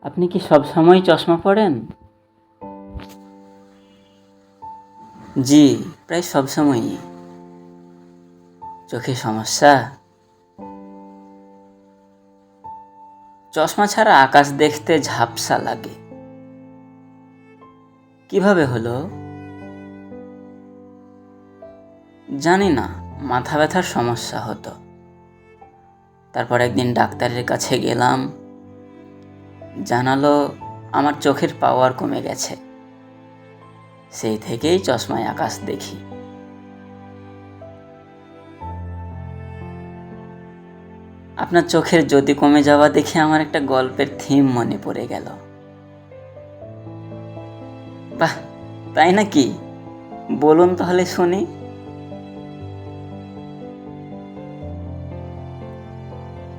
আপনি কি সব সময় চশমা পরেন? জি, প্রায় সব সময়ই। চোখে সমস্যা? চশমা ছাড়া আকাশ দেখতে ঝাপসা লাগে। কিভাবে হলো? জানি না, মাথা ব্যথার সমস্যা হতো। তারপর একদিন ডাক্তারের কাছে গেলাম, জানালো আমার চোখের পাওয়ার কমে গেছে। সেই থেকেই চশমায় আকাশ দেখি। আপনার চোখের জ্যোতি কমে যাওয়া দেখে আমার একটা গল্পের থিম মনে পড়ে গেল। বাহ, তাই নাকি? বলুন তাহলে শুনি।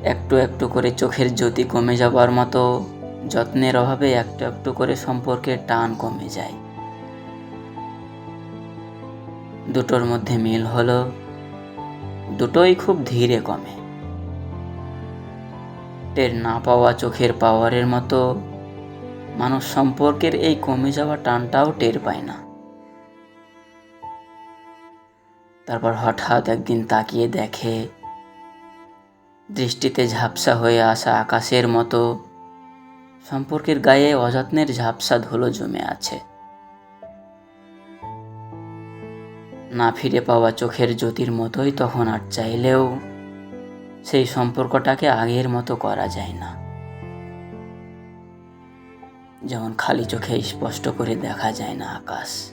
একটু একটু করে চোখের জ্যোতি কমে যাবার মতো যত্নের অভাবে একটু একটু করে সম্পর্কের টান কমে যায়। দুটোর মধ্যে মিল হলো, দুটোই খুব ধীরে কমে। টের না পাওয়া চোখের পাওয়ারের মতো মানুষ সম্পর্কের এই কমে যাওয়া টানটাও টের পায় না। তারপর হঠাৎ একদিন তাকিয়ে দেখে দৃষ্টিতে ঝাপসা হয়ে আসা আকাশের মতো সম্পর্কের গায়ে অযত্নের ঝাপসা ধুলো জমে আছে। না ফিরে পাওয়া চোখের জ্যোতির মতোই তখন আর চাইলেও সেই সম্পর্কটাকে আগের মতো করা যায় না। যেমন খালি চোখে স্পষ্ট করে দেখা যায় না আকাশ।